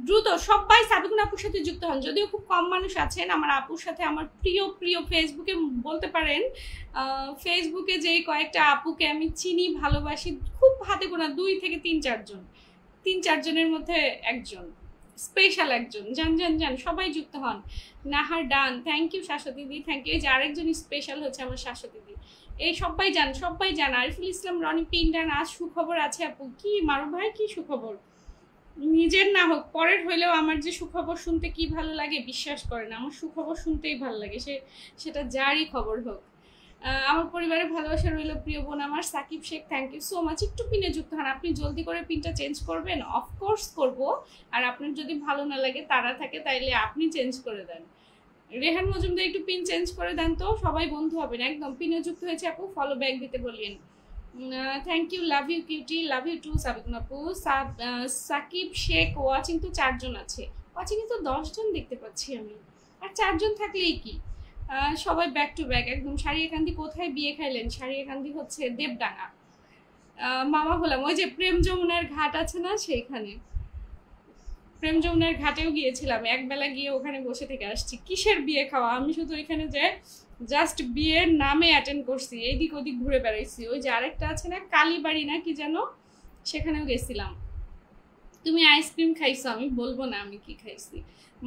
A: দ্রুত। সবাই সাবিকুন আপুর সাথে যুক্ত হন, যদিও খুব কম মানুষ আছেন আমার আপুর সাথে। আমার প্রিয় প্রিয় ফেসবুকে বলতে পারেন, ফেসবুকে যে কয়েকটা আপুকে আমি চিনি ভালোবাসি, খুব হাতে গোনা 2 থেকে 3-4 জন, 3-4 জনের মধ্যে একজন, স্পেশাল একজন। যান যান যান, সবাই যুক্ত হন। Nahar done, thank you Shashwati di, thank you. এই যে আরেকজন স্পেশাল হচ্ছে আমার শাশ্বতী দি। এই সবাই যান, সবাই যান। আরিফুল ইসলাম রনি পিন ডান। আজ সুখবর আছে আপু। কি মারুফ ভাই, কি সুখবর? নিজের না হোক পরের হইলেও আমার যে সুখবর শুনতে কি ভালো লাগে বিশ্বাস করেন, আমার সুখবর শুনতেই ভালো লাগে, সেটা যারই খবর হোক। আমার পরিবারের ভালোবাসা রইল প্রিয় বোন আমার Sakib Sheikh, thank you so much. একটু পিনে যুক্ত হন, আপনি জলদি করে পিনটা চেঞ্জ করবেন? অফকোর্স করব। আর আপনার যদি ভালো না লাগে তারা থাকে তাইলে আপনি চেঞ্জ করে দেন। রেহান মজুমদার একটু পিন চেঞ্জ করে দেন তো, সবাই বন্ধু হবেন একদম। পিনে যুক্ত হয়েছে আপু, ফলো ব্যাক দিতে বললেন। Thank you, love you cutie, love you too Sabikun আপু। সাকিব শেখ ওয়াচিং তো 4 জন আছে, ওয়াচিংয়ে তো 10 জন দেখতে পাচ্ছি আমি, আর 4 জন থাকলেই কি। সবাই ব্যাক টু ব্যাক একদম। সারিয়াকান্দি কোথায় বিয়ে খাইলেন? সারিয়াকান্দি হচ্ছে দেবডাঙ্গা। মামা হলাম ওই যে প্রেম যমুনার ঘাট আছে না, সেইখানে প্রেম যমুনার ঘাটেও গিয়েছিলাম, একবেলা গিয়ে ওখানে বসে থেকে আসছি। কিসের বিয়ে খাওয়া, আমি শুধু ওইখানে যে জাস্ট বিয়ের নামে অ্যাটেন্ড করছি, এইদিক ওদিক ঘুরে বেড়াইছি। ওই যে আরেকটা আছে না কালীবাড়ি না কি যেন, সেখানেও গেছিলাম। তুমি আইসক্রিম খাইছো, আমি বলবো না আমি কি খাইছি।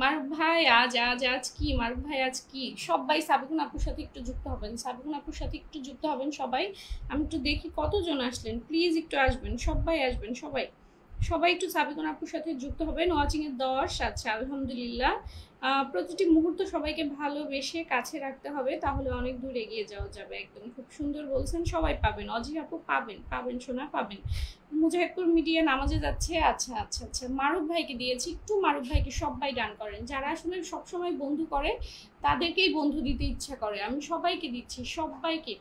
A: মারুফ ভাই আজ আজ আজ কি, মারুফ ভাই আজ কি? সবাই সাবিকুন আপুর সাথে একটু যুক্ত হবেন, সাবিকুন আপুর সাথে একটু যুক্ত হবেন সবাই। আমি একটু দেখি কতজন আসলেন, প্লিজ একটু আসবেন, সবাই আসবেন, সবাই সবাই একটু সাবিকুন আপুর সাথে যুক্ত হবেন। ওয়াচিংয়ে 10। আচ্ছা আলহামদুলিল্লাহ। প্রতিটি মুহূর্ত সবাইকে ভালোবেসে কাছে রাখতে হবে, তাহলে অনেক দূর এগিয়ে যাওয়া যাবে। একদম খুব সুন্দর বলছেন, সবাই পাবেন। অজি আপু পাবেন, পাবেন সোনা পাবেন। মুজাহিদপুর মিডিয়া নামাজে যাচ্ছে। আচ্ছা আচ্ছা আচ্ছা, মারুফ ভাইকে দিয়েছি একটু, মারুফ ভাইকে সবাই ডান করেন। যারা আসলে সবসময় বন্ধু করে তাদেরকেই বন্ধু দিতে ইচ্ছা করে, আমি সবাইকে দিচ্ছি, সবাইকে।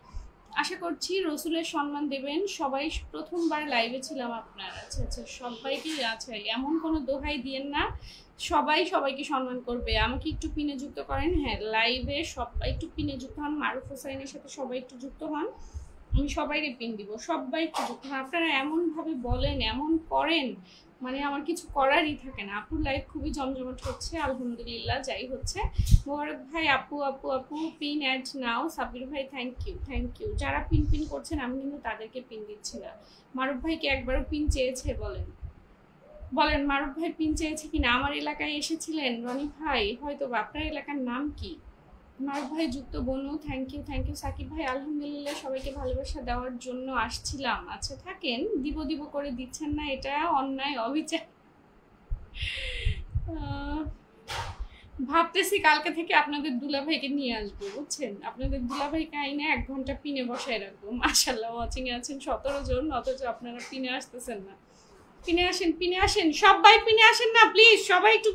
A: আশা করছি রসুলের সম্মান দেবেন সবাই। প্রথমবার লাইভে ছিলাম আপনার। আচ্ছা আচ্ছা, সবাইকে আছে, এমন কোনো দোহাই দিয়েন না, সবাই সবাইকে সম্মান করবে। আমাকে একটু পিনে যুক্ত করেন। হ্যাঁ, লাইভে সবাই একটু পিনে যুক্ত হন, মারুফ হোসাইনের সাথে সবাই একটু যুক্ত হন, আমি সবাইকে পিন দিব, সবাই একটু যুক্ত হন। আপনারা এমনভাবে বলেন, এমন করেন, মানে আমার কিছু করারই থাকে না। আপুর লাইভ খুবই জমজমাট হচ্ছে আলহামদুলিল্লাহ, যাই হচ্ছে। মোবারক ভাই আপু আপু আপু পিন অ্যাড নাও। সাবির ভাই থ্যাংক ইউ, থ্যাংক ইউ। যারা পিন পিন করছেন আমি কিন্তু তাদেরকে পিন দিচ্ছি না। মারুফ ভাইকে একবারও পিন চেয়েছে বলেন, বলেন মারুফ ভাই পিন চেয়েছে কিনা? আমার এলাকায় এসেছিলেন রনি ভাই, হয়তো আপনার এলাকার নাম কি? মারুফ ভাই যুক্ত বনু, thank you, thank you. Sakib ভাই আলহামদুলিল্লাহ, সবাইকে ভালোবাসা দেওয়ার জন্য আসছিলাম। আচ্ছা থাকেন, দিব দিব করে দিচ্ছেন না, এটা অন্যায়, অবিচার। ভাবতেছি কালকে থেকে আপনাদের দুলাভাইকে নিয়ে আসবো, বুঝছেন? আপনাদের দুলাভাইকে আইনে 1 ঘন্টা পিনে বসায় রাখবো। মাশাআল্লাহ, ওয়াচিং এ আছেন 17 জন, অথচ আপনারা পিনে আসতেছেন না। পিনে আসেন, পিনে আসেন, সবাই পিনে আসেন না প্লিজ। সবাই একটু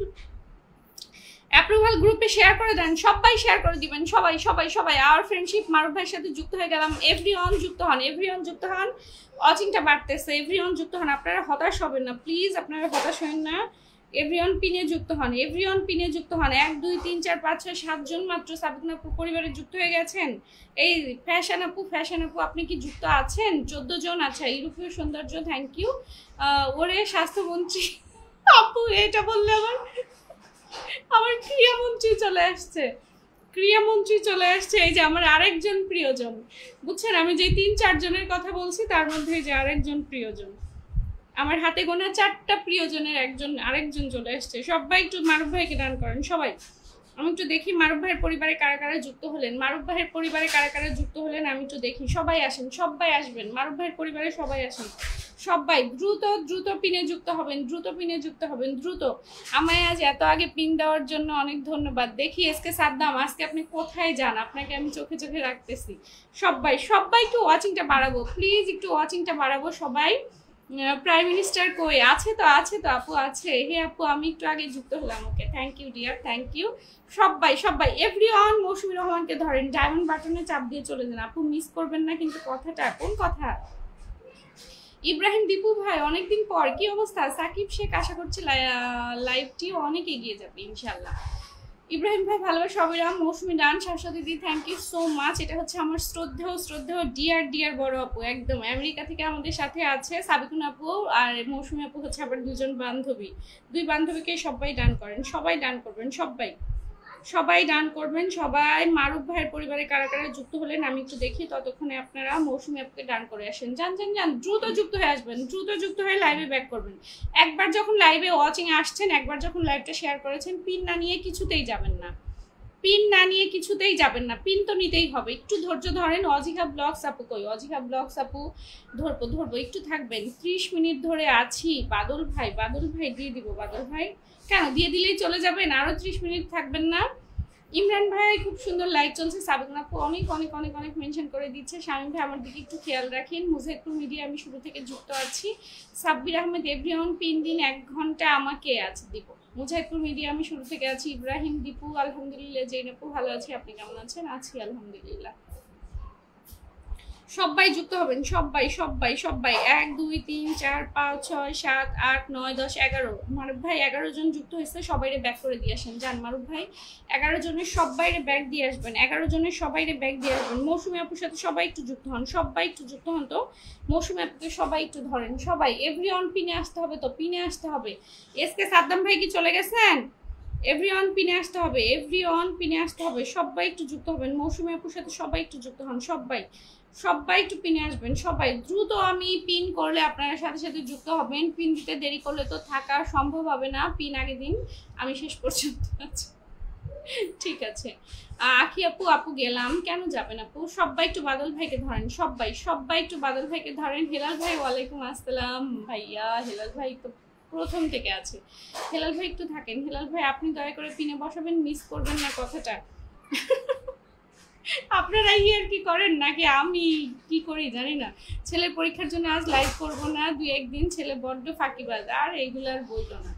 A: অ্যাপ্রুভাল গ্রুপে শেয়ার করে দেন, সবাই শেয়ার করে দিবেন, সবাই সবাই সবাই। আর ফ্রেন্ডশিপ মারুফ ভাইয়ের সাথে যুক্ত হয়ে গেলাম। এভরিওয়ান যুক্ত হন, এভরিওয়ান যুক্ত হন। ওয়াচিংটা বাড়তেছে, এভরিওয়ান যুক্ত হন। আপনারা হতাশ হবেন না প্লিজ, আপনারা হতাশ হবেন না। এভরিওয়ান পিনে যুক্ত হন, এভরিওয়ান পিনে যুক্ত হন। 1 2 3 4 5 6 7 জন মাত্র সাবিকুন আপু পরিবারে যুক্ত হয়ে গেছেন। এই ফ্যাশন আপু, ফ্যাশন আপু আপনি কি যুক্ত আছেন? 14 জন। আচ্ছা, ইউরোপীয় সৌন্দর্য থ্যাংক ইউ। ওরে স্বাস্থ্যমন্ত্রী আপু, এটা বললে আমার ক্রিয়ামন্ত্রী চলে আসছে, ক্রিয়ামন্ত্রী চলে আসছে। এই যে আমার আরেকজন প্রিয়জন, বুঝছেন? আমি যে 3 4 জনের কথা বলছি তার মধ্যে যে আরেকজন প্রিয়জন, আমার হাতে গোনা 4টা প্রিয়জনের আরেকজন চলে আসছে। সবাই একটু মারুফ ভাইকে দান করেন সবাই। আমি একটু দেখি মারুফ ভাইয়ের পরিবারে কারা কারা যুক্ত হলেন, মারুফ ভাইয়ের পরিবারে কারা কারা যুক্ত হলেন, আমি একটু দেখি। সবাই আসেন, সবাই আসবেন, মারুফ ভাইয়ের পরিবারে সবাই আসেন, সবাই দ্রুত দ্রুত পিনে যুক্ত হবেন, দ্রুত পিনে যুক্ত হবেন, দ্রুত। আমায় আজ এত আগে পিন দেওয়ার জন্য অনেক ধন্যবাদ। দেখি এসকে সাদ্দাম, আজকে আপনি কোথায় যান? আপনাকে আমি চোখে চোখে রাখতেছি। সবাই সবাই একটু ওয়াচিংটা বাড়াবো প্লিজ, একটু ওয়াচিংটা বাড়াবো সবাই। প্রাইম মিনিস্টার কই? আছে তো, আছে তো আপু, আছে। হে আপু, আমি একটু আগে যুক্ত হলাম। Okay, thank you dear, thank you. সবাই সবাই এভরিওয়ান মৌসুমী রহমানকে ধরেন, ডায়মন্ড বাটনে চাপ দিয়ে চলে যান আপু, মিস করবেন না কিন্তু। কথাটা কোন কথা? ইব্রাহিম দীপু ভাই অনেকদিন পর, কি অবস্থা? সাকিব শেখ, আশা করছি লাইভটিও অনেক এগিয়ে যাবে ইনশাল্লাহ। ইব্রাহিম ভাই ভালোবাসা, অবিরাম। মৌসুমী ডান, শাশ্বতী দিদি থ্যাংক ইউ সো মাচ। এটা হচ্ছে আমার শ্রদ্ধেয় ডিয়ার ডিয়ার বড় আপু, একদম আমেরিকা থেকে আমাদের সাথে আছে সাবিকুন আপু আর মৌসুমী আপু, হচ্ছে আবার 2 জন বান্ধবী। 2 বান্ধবীকে সবাই ডান করেন, সবাই ডান করবেন, সবাই সবাই ডান করবেন, সবাই। মারুফ ভাইয়ের পরিবারে কারা কারা যুক্ত হলেন আমি একটু দেখি, ততক্ষণে আপনারা মৌসুমী আপুকে ডান করে আসেন। যান যান যান, দ্রুত যুক্ত হয়ে আসবেন, দ্রুত যুক্ত হয়ে লাইভে ব্যাক করবেন। একবার যখন লাইভে ওয়াচিং আসছেন, একবার যখন লাইভটা শেয়ার করেছেন, পিন না নিয়ে কিছুতেই যাবেন না, পিন না নিয়ে কিছুতেই যাবেন না, পিন তো নিতেই হবে। একটু ধৈর্য ধরেন। অজিকা ব্লগস আপু কই? অজিকা ব্লগস আপু ধরবো ধরবো, একটু থাকবেন। 30 মিনিট ধরে আছি। বাদল ভাই, বাদল ভাই দিয়ে দিব। বাদল ভাই কেন দিয়ে দিলেই চলে যাবেন? আরো 30 মিনিট থাকবেন না? ইমরান ভাই খুব সুন্দর লাইভ চলছে। সাবিকুন আপু অনেক অনেক অনেক অনেক মেনশন করে দিচ্ছে। শামীম ভাই আমার দিকে একটু খেয়াল রাখেন। মুজাহিদপুর মিডিয়া আমি শুরু থেকে যুক্ত আছি। সাব্বির আহমেদ এভরিওয়ান পিন দিন, 1 ঘন্টা আমাকে আছে দিব। মুজাহিদপুর মিডিয়া আমি শুরু থেকে আছি। ইব্রাহিম দীপু আলহামদুলিল্লাহ। জেনাপু ভালো আছি, আপনি কেমন আছেন? আছি আলহামদুলিল্লাহ। সবাই যুক্ত হবেন, সবাই সবাই সবাই। 1 2 3 4 5 6 7 8 9 10 11। মারুফ ভাই 11 জন যুক্ত হয়েছে, সবাইরে ব্যাক করে দিয়ে আসেন। জান মারুফ ভাই 11 জনের সবাইরে ব্যাক দিয়ে আসবেন, 11 জনের সবাইরে ব্যাক দিয়ে আসবেন। মৌসুমী আপুর সাথে সবাই একটু যুক্ত হন, সবাই একটু যুক্ত হন। তো মৌসুমী আপুকে সবাই একটু ধরেন, সবাই এভরিওয়ান পিনে আসতে হবে, তো পিনে আসতে হবে। এসকে সাদ্দাম ভাই কি চলে গেছেন? এভরিওয়ান পিনে আসতে হবে, এভরিওয়ান পিনে আসতে হবে, সবাই একটু যুক্ত হবেন। মৌসুমী আপুর সাথে সবাই একটু যুক্ত হন, সবাই সবাই একটু পিনে আসবেন, সবাই দ্রুত। আমি পিন করলে আপনারা সাথে সাথে যুক্ত হবেন, পিন দিতে দেরি করলে তো থাকা সম্ভব হবে না। পিন আগে দিন, আমি শেষ পর্যন্ত আছি। ঠিক আছে আখি আপু, আপু গেলাম কেন যাবেন আপু? সবাই একটু বাদল ভাইকে ধরেন, সবাই সবাই একটু বাদল ভাইকে ধরেন। হেলাল ভাই ওয়ালাইকুম আসসালাম ভাইয়া। হেলাল ভাই তো প্রথম থেকে আছে। হেলাল ভাই একটু থাকেন, হেলাল ভাই আপনি দয়া করে পিনে বসাবেন, মিস করবেন না কথাটা। আপনারা আর কি করেন নাকি আমি কি করি জানি না। ছেলের পরীক্ষার জন্য আজ লাইভ করবো না, 2-1 দিন। ছেলে বড্ড ফাঁকিবাজ, আর এইগুলো আর বলতো না।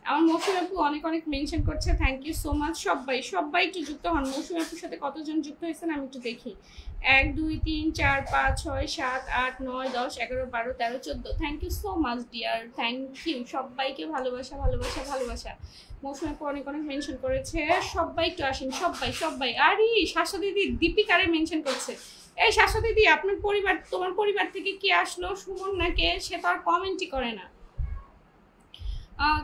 A: আমার মৌসুমী আপু অনেক অনেক মেনশন করছে, থ্যাংক ইউ সো মাচ। সবাই সবাই একটু যুক্ত হন। মৌসুমী আপুর সাথে কতজন যুক্ত হয়েছেন আমি একটু দেখি। 1 2 3 4 5 6 7 8 9 10 11 12 13 14। Thank you so much dear, thank you. সবাইকে ভালোবাসা ভালোবাসা ভালোবাসা। মৌসুমী আপু অনেক অনেক মেনশন করেছে, সবাই একটু আসেন, সবাই সবাই। আরে শাশা দিদি দীপিকারে মেনশন করছে। এই শাশা দিদি আপনার পরিবার, তোমার পরিবার থেকে কি আসলো? সুমন নাকে? সে তো আর কমেন্টই করে না।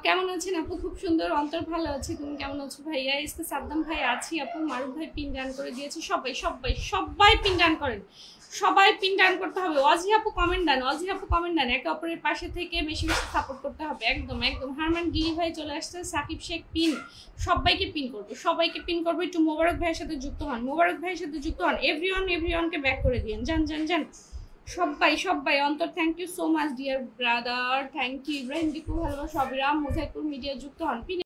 A: কেমন আছেন আপু? খুব সুন্দর, অন্তর ভালো আছে। তুমি কেমন আছো ভাইয়া? এসকে সাদ্দাম ভাই আছি আপু। মারুফ ভাই পিন ডান করে দিয়েছে। সবাই সবাই সবাই পিন ডান করেন, সবাই পিন ডান করতে হবে। অজি আপু কমেন্ট দেন, অজি আপু কমেন্ট দেন। একে অপরের পাশে থেকে বেশি বেশি সাপোর্ট করতে হবে, একদম একদম। হারমান গিরি ভাই চলে আসছে, সাকিব শেখ পিন। সবাইকে পিন করবো, সবাইকে পিন করবো। একটু মোবারক ভাইয়ের সাথে যুক্ত হন, মোবারক ভাইয়ের সাথে যুক্ত হন। এভরিওয়ানকে ব্যাক করে দিন, যান যান যান সবাই সবাই। Antor thank you so much dear brother, thank you. Ibrahim Dipu ভালোবাসা। অবিরাম মুজাহিদপুর মিডিয়া যুক্ত হন।